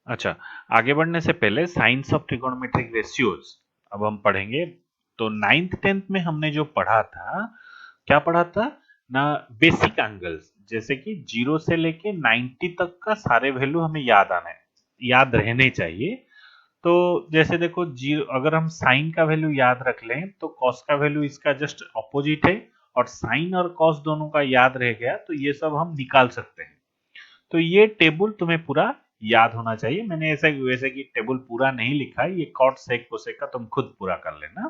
अच्छा, आगे बढ़ने से पहले साइंस ऑफ ट्रिगोनोमेट्रिक रेशियोज अब हम पढ़ेंगे। तो 9th 10th में हमने जो पढ़ा था, क्या पढ़ा था ना, बेसिक एंगल्स, जैसे कि 0 से लेके 90 तक का सारे वैल्यू हमें याद रहने चाहिए। तो जैसे देखो, जीरो अगर हम साइन का वैल्यू याद रख लें तो कॉस का वैल्यू इसका जस्ट अपोजिट है, और साइन और कॉस दोनों का याद रह गया तो ये सब हम निकाल सकते हैं। तो ये टेबल तुम्हें पूरा याद होना चाहिए। मैंने ऐसे वैसे कि टेबल पूरा नहीं लिखा है, ये कॉट सेक कोसेक का तुम खुद पूरा कर लेना।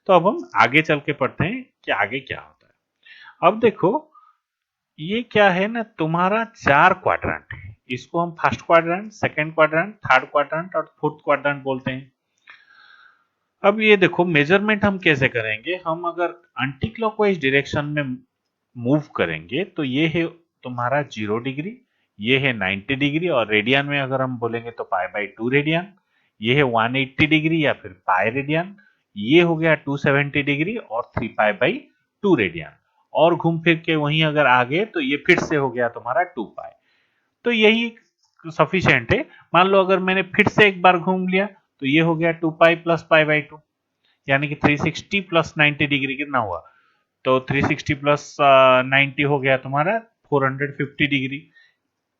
तो अब हम आगे चल के पढ़ते हैं कि आगे क्या होता है। अब देखो, ये क्या है ना, तुम्हारा 4 क्वाड्रेंट है। इसको हम first quadrant, second quadrant, third quadrant और फोर्थ क्वाड्रेंट बोलते हैं। अब ये देखो, मेजरमेंट हम कैसे करेंगे। हम अगर एंटी क्लॉकवाइज डायरेक्शन में मूव करेंगे तो ये है तुम्हारा 0 डिग्री, ये है 90 डिग्री, और रेडियन में अगर हम बोलेंगे तो पाई बाई 2 रेडियन। ये है 180 डिग्री या फिर पाई रेडियन। ये हो गया 270 डिग्री और 3 पाई बाई 2 रेडियन। और घूम फिर के वहीं अगर आगे तो ये फिर से हो गया तुम्हारा 2 पाई। तो यही सफिशिएंट है। मान लो अगर मैंने फिर से एक बार घूम लिया तो ये हो गया 2 पाई प्लस पाई बाई 2, यानी कि 360 प्लस 90 डिग्री कितना हुआ। तो 360 प्लस 90 हो गया तुम्हारा 450 डिग्री।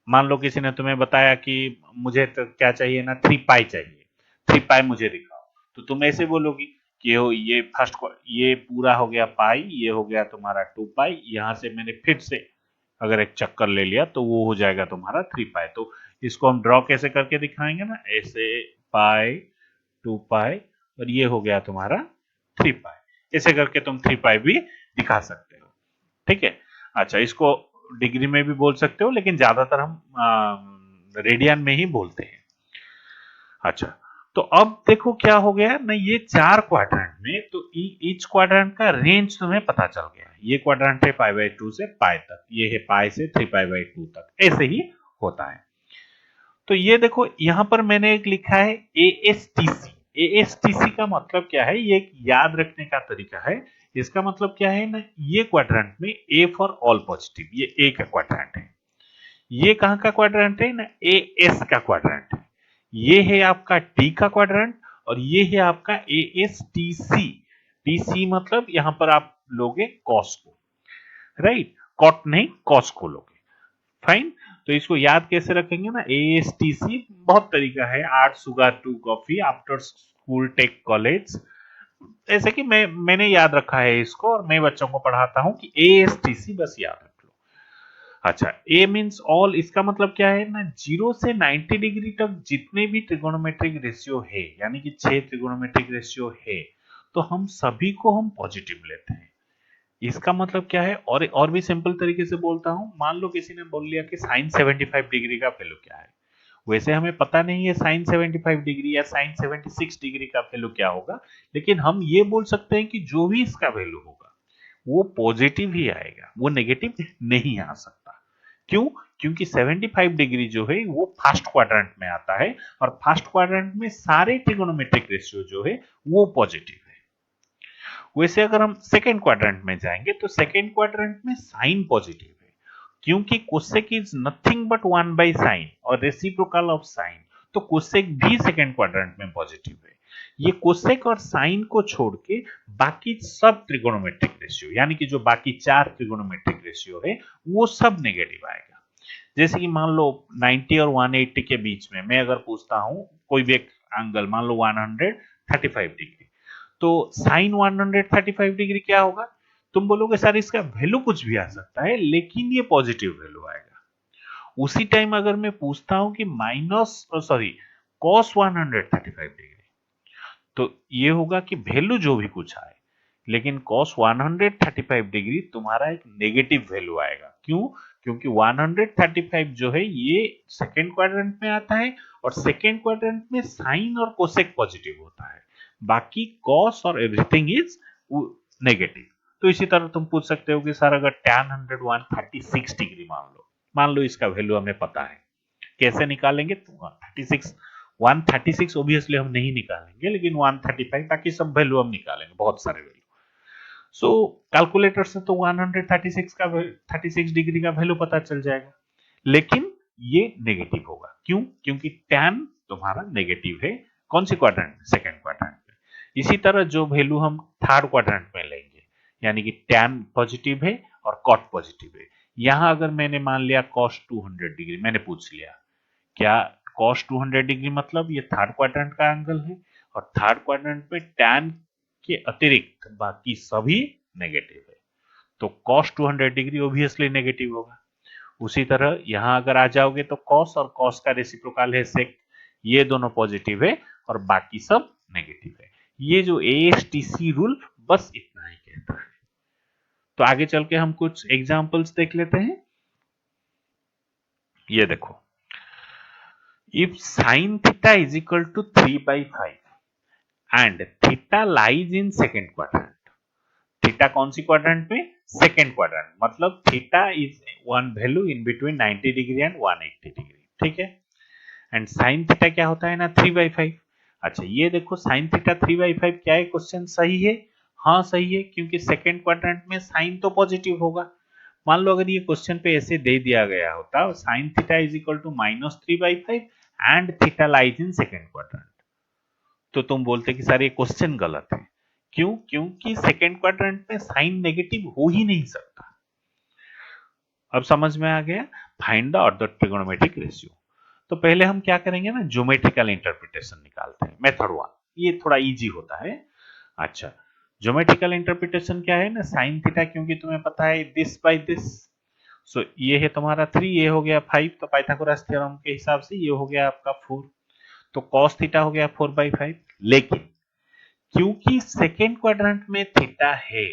मान लो किसी ने तुम्हें बताया कि मुझे तो क्या चाहिए ना, 3 पाई चाहिए, 3 पाई मुझे दिखाओ। तो तुम ऐसे बोलोगी कि ये फर्स्ट, ये पूरा हो गया पाई, ये हो गया तुम्हारा 2 पाई, यहां से मैंने फिर से अगर एक चक्कर ले लिया तो वो हो जाएगा तुम्हारा 3 पाई। तो इसको हम ड्रॉ कैसे करके दिखाएंगे ना, ऐसे पाई, 2 पाई, और ये हो गया तुम्हारा 3 पाई। ऐसे करके तुम 3 पाई भी दिखा सकते हो। ठीक है। अच्छा, इसको डिग्री में भी बोल सकते हो, लेकिन ज्यादातर हम रेडियन में ही बोलते हैं। अच्छा, तो अब देखो क्या हो गया ना, ये 4 क्वाड्रेंट में तो ईच क्वाड्रेंट का रेंज तुम्हें पता चल गया। ये क्वाड्रेंट है पाई बाई 2 से पाई तक, ये है पाई से 3 पाई बाई 2 तक, ऐसे ही होता है। तो ये देखो, यहां पर मैंने एक लिखा है एएसटीसी। एएसटीसी का मतलब क्या है, ये एक याद रखने का तरीका है। इसका मतलब क्या है ना, ये क्वाड्रेंट में ए फॉर ऑल पॉजिटिव, ये ए का क्वाड्रेंट है। ये कहां का क्वाड्रेंट है ना, ए एस का क्वाड्रेंट है। ये है आपका टी का क्वाड्रेंट, और ये है आपका A S T C. T C मतलब यहां पर आप लोगे कॉस को, राइट, कॉट नहीं कॉस को लोगे। फाइन। तो इसको याद कैसे रखेंगे ना, ए एस टी सी बहुत तरीका है, 8 sugar 2 coffee after school take college. ऐसे कि मैंने याद रखा है इसको, और मैं बच्चों को पढ़ाता हूं कि ए एस टी सी बस याद रख लो। अच्छा, ए मीन्स ऑल, इसका मतलब क्या है ना, 0 से 90 डिग्री तक जितने भी ट्रिगोनोमेट्रिक रेशियो है, यानी कि 6 ट्रिगोनोमेट्रिक रेशियो है, तो हम सभी को हम पॉजिटिव लेते हैं। इसका मतलब क्या है, और भी सिंपल तरीके से बोलता हूं। मान लो किसी ने बोल लिया कि साइन 75 डिग्री का वैल्यू क्या है। वैसे हमें पता नहीं है साइन 75 डिग्री या साइन 76 डिग्री का वैल्यू क्या होगा, लेकिन हम ये बोल सकते हैं कि जो भी इसका वैल्यू होगा वो पॉजिटिव ही आएगा, वो नेगेटिव नहीं आ सकता। क्यों? क्योंकि 75 डिग्री जो है वो फर्स्ट क्वाड्रेंट में आता है, और फर्स्ट क्वाड्रेंट में सारे ट्रिगोनोमेट्रिक रेशियो जो है वो पॉजिटिव है। वैसे अगर हम सेकेंड क्वाड्रेंट में जाएंगे तो सेकेंड क्वाड्रेंट में साइन पॉजिटिव है, क्योंकि cosec is nothing but 1 by sine और रेसिप्रोकल ऑफ साइन। तो कोसेक भी सेकेंड क्वाड्रेंट में पॉजिटिव है। ये कोसेक और साइन को छोड़ के बाकी सब त्रिगोनोमेट्रिक रेशियो, यानी कि जो बाकी 4 त्रिगोनोमेट्रिक रेशियो है वो सब नेगेटिव आएगा। जैसे कि मान लो 90 और 180 के बीच में मैं अगर पूछता हूं कोई भी एक एंगल, मान लो 135 डिग्री, तो साइन 135 डिग्री क्या होगा। तुम बोलोगे सर इसका वैल्यू कुछ भी आ सकता है, लेकिन ये पॉजिटिव वैल्यू आएगा। उसी टाइम अगर मैं पूछता हूं कि माइनस सॉरी कॉस 135 डिग्री, तो ये होगा कि वैल्यू जो भी कुछ आए, लेकिन कॉस 135 डिग्री तुम्हारा एक नेगेटिव वैल्यू आएगा। क्यों? क्योंकि 135 जो है ये सेकेंड क्वाड्रेंट में आता है, और सेकेंड क्वाड्रेंट में साइन और कोसेक पॉजिटिव होता है, बाकी कॉस और एवरीथिंग इज नेगेटिव। तो इसी तरह तुम पूछ सकते हो कि सर अगर tan 100 136 डिग्री मान लो इसका वैल्यू हमें पता है, कैसे निकालेंगे। तो 136 ऑब्वियसली हम नहीं निकालेंगे, लेकिन 135 बाकी सब वैल्यू हम निकालेंगे, बहुत सारे वैल्यू। सो कैलकुलेटर से तो 136 का 36 डिग्री का वैल्यू पता चल जाएगा। लेकिन ये नेगेटिव होगा। क्यों? क्योंकि tan तुम्हारा नेगेटिव है कौन सी क्वाड्रेंट में? सेकेंड क्वाड्रेंट में। इसी तरह जो वैल्यू हम थर्ड क्वाड्रेंट में लेंगे, यानी कि tan पॉजिटिव है और cot पॉजिटिव है। यहां अगर मैंने मान लिया cos 200 डिग्री, मैंने पूछ लिया क्या cos 200 डिग्री मतलब ये थर्ड क्वाड्रेंट का एंगल है, और थर्ड क्वाड्रेंट में tan के अतिरिक्त बाकी सभी नेगेटिव है, तो cos 200 डिग्री ऑब्वियसली नेगेटिव होगा। उसी तरह यहां अगर आ जाओगे तो cos और cos का रेसिप्रोकल है sec, ये दोनों पॉजिटिव है और बाकी सब नेगेटिव है। ये जो ASTC रूल बस इतना ही कहता है। तो आगे चल के हम कुछ एग्जांपल्स देख लेते हैं। ये देखो, if sin theta is equal to 3/5 and theta lies in second quadrant, theta कौन सी क्वाड्रेंट में? सेकेंड क्वाड्रेंट, मतलब theta is one value in between 90 degree and 180 degree, ठीक है। एंड साइन थीटा क्या होता है ना? 3/5। अच्छा ये देखो साइन थीटा 3/5 क्या है? क्वेश्चन सही है? हाँ सही है, क्योंकि सेकेंड क्वाड्रेंट में साइन तो पॉजिटिव होगा। मान लो अगर ये क्वेश्चन पे ऐसे दे दिया गया होता sine theta is equal to -3/5 and theta lies in second quadrant, तो तुम बोलते कि सर ये क्वेश्चन गलत है। क्यों? क्योंकि सेकेंड क्वाड्रेंट में साइन नेगेटिव हो ही नहीं सकता। अब समझ में आ गया? Find the order trigonometric ratio. तो पहले हम क्या करेंगे ना, ज्योमेट्रिकल इंटरप्रिटेशन निकालते हैं, मेथड 1। ये थोड़ा इजी होता है। अच्छा, ज्योमेट्रिकल इंटरप्रिटेशन क्या है ना, साइन थीटा क्योंकि तुम्हें पता है दिस बाय दिस, सो ये है तुम्हारा 3, ये हो गया 5, तो पाइथागोरस थ्योरम के हिसाब से ये हो गया आपका 4, तो cos थीटा हो गया 4/5। लेकिन क्योंकि सेकेंड क्वाड्रेंट में थीटा है,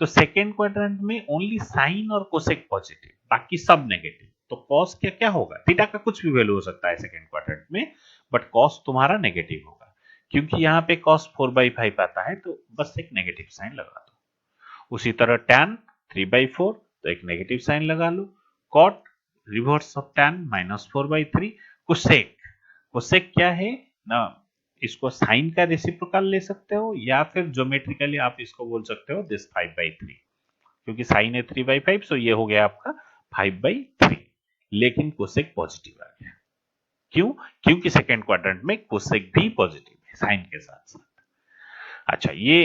तो सेकेंड क्वाड्रेंट में ओनली साइन और कोसेक पॉजिटिव, बाकी सब नेगेटिव। तो कॉस क्या क्या होगा? थीटा का कुछ भी वैल्यू हो सकता है सेकेंड क्वाड्रेंट में, बट कॉस तुम्हारा नेगेटिव होगा। क्योंकि यहाँ पे cos 4/5 आता है, तो बस एक नेगेटिव साइन लगा दो। उसी तरह tan 3/4, तो एक नेगेटिव साइन लगा लो। cot reverse of tan -4/3। Cosec, cosec क्या है ना, इसको साइन का रेसिप्रोकल ले सकते हो, या फिर ज्योमेट्रिकली आप इसको बोल सकते हो दिस 5/3, क्योंकि साइन है 3/5, सो ये हो गया आपका 5/3। लेकिन कोसेक पॉजिटिव आ गया। क्यों? क्योंकि सेकेंड क्वाड्रेंट में कोसेक भी पॉजिटिव है साइन के साथ साथ। अच्छा ये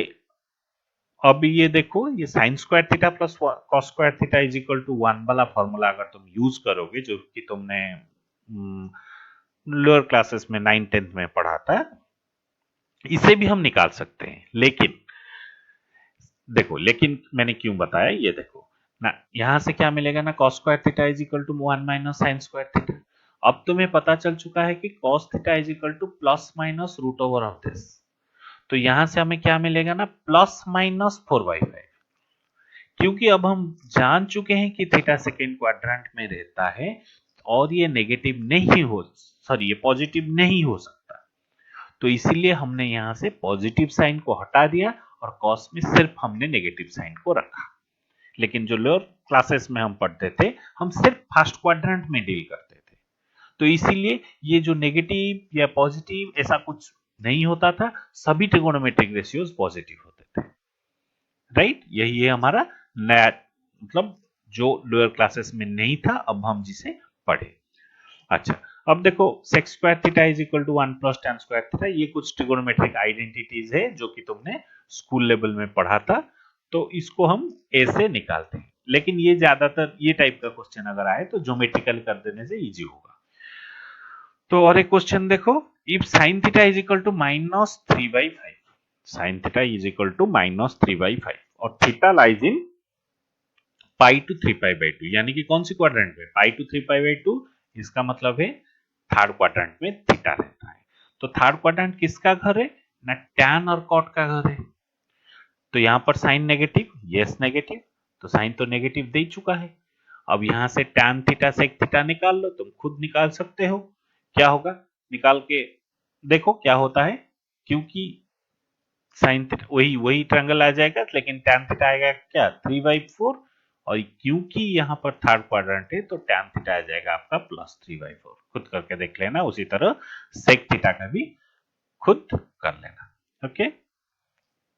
अब ये देखो, ये sine square theta plus cos square theta is equal to 1 वाला फॉर्मूला अगर तुम यूज करोगे, जो कि तुमने लोअर क्लासेस में 9 10th में पढ़ा था, इसे भी हम निकाल सकते हैं। लेकिन देखो, लेकिन मैंने क्यों बताया, ये देखो ना, यहां से क्या मिलेगा ना, cos square theta is equal to 1 minus sine square theta. अब तुम्हें पता चल चुका है कि cos theta is equal to plus minus root over of this, तो यहां से हमें क्या मिलेगा ना, प्लस माइनस 4/5, क्योंकि अब हम जान चुके हैं कि थीटा सेकेंड क्वाड्रेंट में रहता है और ये नेगेटिव नहीं हो, सॉरी ये पॉजिटिव नहीं हो सकता, तो इसीलिए हमने यहां से पॉजिटिव साइन को हटा दिया और cos में सिर्फ हमने नेगेटिव साइन को रखा। लेकिन जो लोअर क्लासेस में हम पढ़ते थे, हम सिर्फ फर्स्ट क्वाड्रेंट में डील करते थे, तो इसीलिए ये जो नेगेटिव या पॉजिटिव ऐसा कुछ नहीं होता था, सभी ट्रिगोनोमेट्रिक रेशियोज पॉजिटिव होते थे। राइट, यही है हमारा नया, मतलब जो लोअर क्लासेस में नहीं था, अब हम जिसे पढ़े। अच्छा अब देखो, sec square theta is equal to 1 plus tan square theta, ये कुछ ट्रिगोनोमेट्रिक आइडेंटिटीज है जो कि तुमने स्कूल लेवल में पढ़ा था, तो इसको हम ऐसे निकालते हैं। लेकिन ये ज्यादातर ये टाइप का क्वेश्चन अगर आए तो ज्योमेट्रिकल कर देने से इजी होगा। तो और एक क्वेश्चन देखो, if sin theta is equal to -3/5, sin theta is equal to -3/5 और theta lies in pi to 3π/2, यानी कि कौन सी क्वाड्रेंट में? पाई टू 3π/2, इसका मतलब है थर्ड क्वाड्रेंट में थीटा रहता है। तो थर्ड क्वाड्रेंट किसका घर है ना, tan और cot का घर है। तो यहां पर साइन नेगेटिव, यस नेगेटिव, तो साइन तो नेगेटिव दे चुका है। अब यहां से tan थीटा सेक थीटा निकाल लो, तुम खुद निकाल सकते हो क्या होगा, निकाल के देखो क्या होता है। क्योंकि साइन थीटा वही वही ट्रायंगल आ जाएगा, लेकिन tan थीटा आएगा क्या, 3/4, और क्योंकि यहाँ पर थर्ड क्वाड्रेंट है तो tan थीटा आ जाएगा आपका +3/4। खुद करके देख लेना, उसी तरह सेक थीटा का भी खुद कर लेना। ओके।